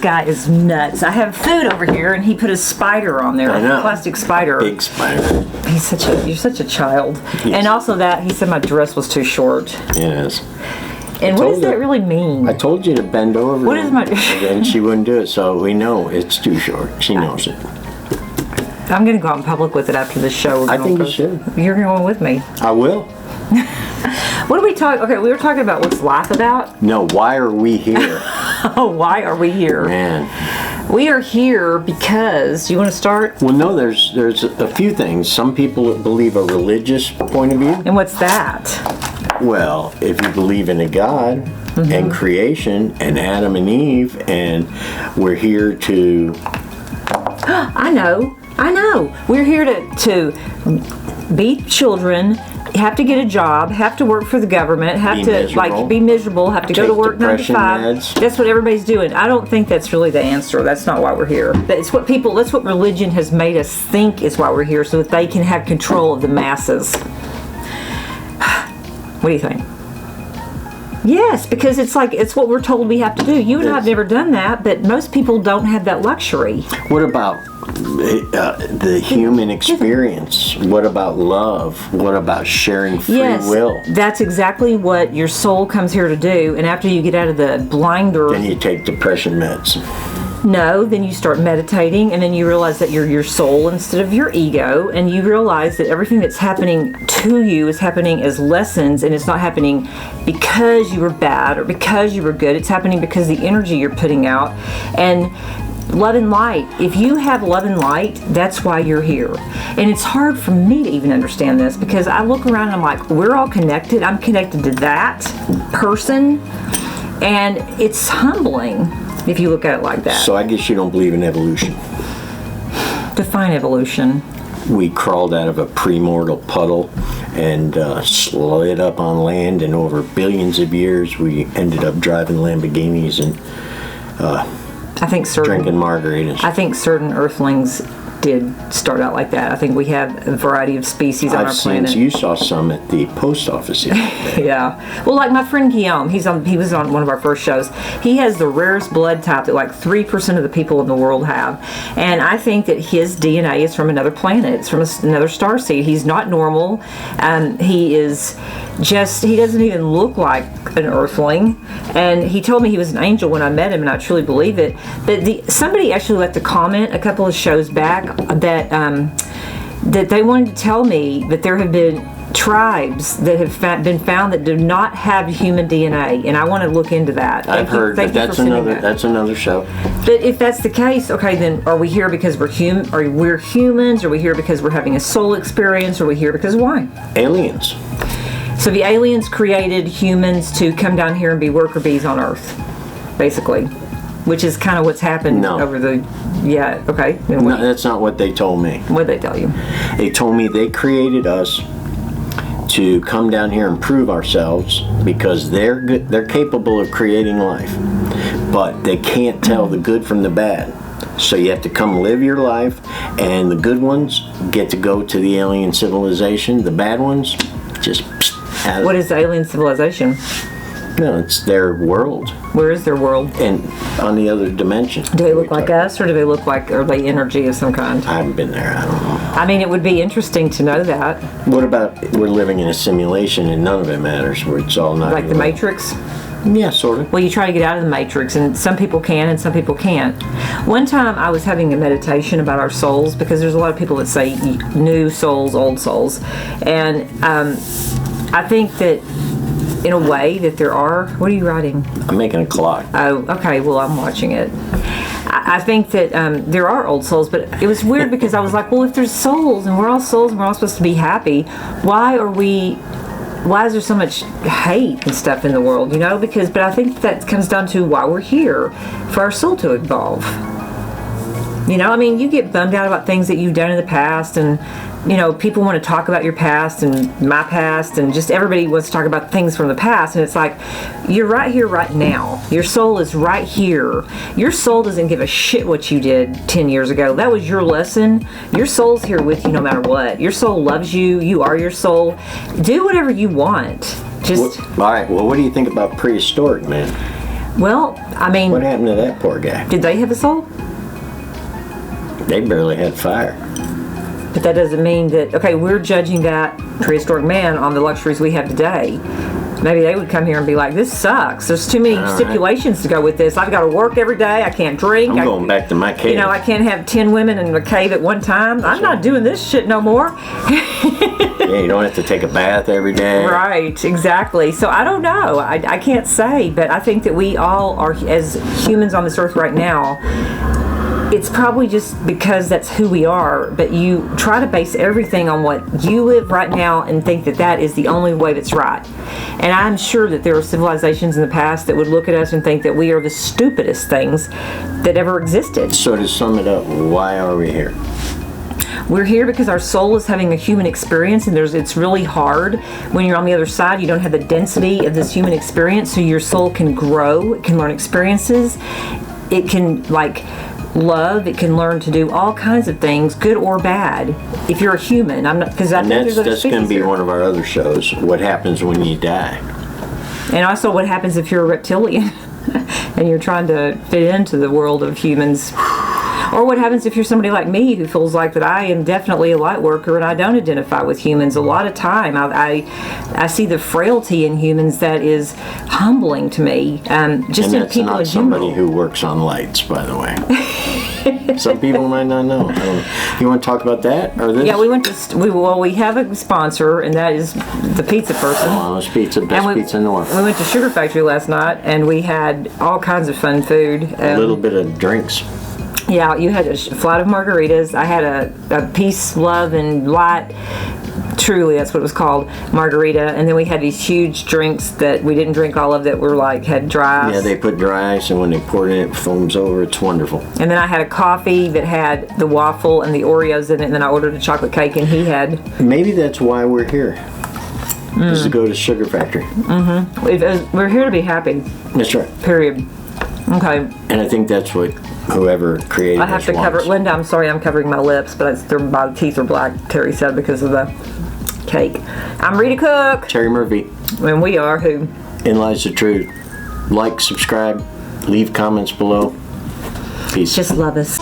guy is nuts. I have food over here, and he put a spider on there. I know. A plastic spider. Big spider. You're such a child. Yes. And also that, he said my dress was too short. Yes. And what does that really mean? I told you to bend over. What is my... And she wouldn't do it, so we know it's too short. She knows it. I'm going to go out in public with it after this show. I think you should. You're going with me. I will. What are we talking... Okay, we were talking about what's life about. No, why are we here? Oh, why are we here? Man. We are here because... You want to start? Well, no, there's a few things. Some people believe a religious point of view. And what's that? Well, if you believe in a God and creation and Adam and Eve, and we're here to... I know. We're here to be children, have to get a job, have to work for the government, have to be miserable, have to go to work 9 to 5. Meds. That's what everybody's doing. I don't think that's really the answer. That's not why we're here. That's what religion has made us think is why we're here, so that they can have control of the masses. What do you think? Yes, because it's what we're told we have to do. You and I have never done that, but most people don't have that luxury. What about the human experience? What about love? What about sharing free will? That's exactly what your soul comes here to do. And after you get out of the blinder... Then you take depression meds. No, then you start meditating, and then you realize that you're your soul instead of your ego, and you realize that everything that's happening to you is happening as lessons, and it's not happening because you were bad or because you were good. It's happening because the energy you're putting out. And love and light. If you have love and light, that's why you're here. And it's hard for me to even understand this, because I look around and I'm like, we're all connected. I'm connected to that person, and it's humbling. If you look at it like that. So I guess you don't believe in evolution. Define evolution. We crawled out of a premortal puddle and slid up on land, and over billions of years we ended up driving Lamborghinis and drinking margaritas. I think certain earthlings did start out like that. I think we have a variety of species on our planet. You saw some at the post office the other day. Yeah. Well, like my friend Guillaume, he was on one of our first shows. He has the rarest blood type that like 3% of the people in the world have. And I think that his DNA is from another planet. It's from another starseed. He's not normal. He doesn't even look like an earthling. And he told me he was an angel when I met him, and I truly believe it. But somebody actually left a comment a couple of shows back that they wanted to tell me that there have been tribes that have been found that do not have human DNA, and I want to look into that. I've heard, but that's another show. But if that's the case, okay, then are we here because we're humans? Are we here because we're having a soul experience? Are we here because why? Aliens. So the aliens created humans to come down here and be worker bees on Earth, basically, which is kind of what's happened over the... Yeah, okay. No, that's not what they told me. What did they tell you? They told me they created us to come down here and prove ourselves, because they're good, they're capable of creating life, but they can't tell the good from the bad. So you have to come live your life, and the good ones get to go to the alien civilization. The bad ones just... What is the alien civilization? No, it's their world. Where is their world? And on the other dimension. Do they look like us, or do they look like, are they energy of some kind? I haven't been there, I don't know. I mean, it would be interesting to know that. What about we're living in a simulation and none of it matters, where it's all not... Like the Matrix? Yeah, sort of. Well, you try to get out of the Matrix, and some people can and some people can't. One time I was having a meditation about our souls, because there's a lot of people that say new souls, old souls. And I think that in a way that there are... What are you writing? I'm making a clock. Oh, okay. Well, I'm watching it. I think that there are old souls, but it was weird because I was like, well, if there's souls and we're all souls and we're all supposed to be happy, why is there so much hate and stuff in the world, you know? But I think that comes down to why we're here, for our soul to evolve. You know, I mean, you get bummed out about things that you've done in the past, and you know, people want to talk about your past and my past, and just everybody wants to talk about things from the past, and it's like, you're right here right now. Your soul is right here. Your soul doesn't give a shit what you did 10 years ago. That was your lesson. Your soul's here with you no matter what. Your soul loves you. You are your soul. Do whatever you want. All right, well, what do you think about prehistoric man? Well, I mean, What happened to that poor guy? did they have a soul? They barely had fire. But that doesn't mean that, okay, we're judging that prehistoric man on the luxuries we have today. Maybe they would come here and be like, this sucks. There's too many stipulations to go with this. I've got to work every day. I can't drink. I'm going back to my cave. You know, I can't have 10 women in a cave at one time. I'm not doing this shit no more. Yeah, you don't have to take a bath every day. Right, exactly. So I don't know. I can't say, but I think that we all are, as humans on this earth right now, it's probably just because that's who we are, but you try to base everything on what you live right now and think that that is the only way that's right. And I'm sure that there are civilizations in the past that would look at us and think that we are the stupidest things that ever existed. So to sum it up, why are we here? We're here because our soul is having a human experience, and it's really hard when you're on the other side. You don't have the density of this human experience, so your soul can grow, it can learn experiences, it can love, it can learn to do all kinds of things, good or bad, if you're a human. I'm not, because I think there's other that's going to be species one of our other shows. What happens when you die? And also, what happens if you're a reptilian and you're trying to fit into the world of humans? Or what happens if you're somebody like me who feels like that I am definitely a light worker and I don't identify with humans? A lot of time I see the frailty in humans that is humbling to me. Just And in that's people not in somebody general. who works on lights, by the way. Some people might not know. I don't know. You want to talk about that or this? Yeah, we went to we have a sponsor, and that is the pizza person. Mama's Pizza, best pizza north. We went to Sugar Factory last night, and we had all kinds of fun food. A little bit of drinks. Yeah, you had a flight of margaritas. I had a peace, love, and light. Truly, that's what it was called, margarita. And then we had these huge drinks that we didn't drink all of, that were had dry ice. Yeah, they put dry ice, and when they pour it in, it foams over. It's wonderful. And then I had a coffee that had the waffle and the Oreos in it, and then I ordered a chocolate cake, and he had... Maybe that's why we're here. Is to go to Sugar Factory. We're here to be happy. That's right. Period. Okay. And I think that's what whoever created I have this to cover... wants. Linda, I'm sorry I'm covering my lips, but my teeth are black, Terry said, because of the cake. I'm Rita Cook. Terry Murphy. And we are who? In Lies the Truth. Like, subscribe, leave comments below. Peace. Just love us.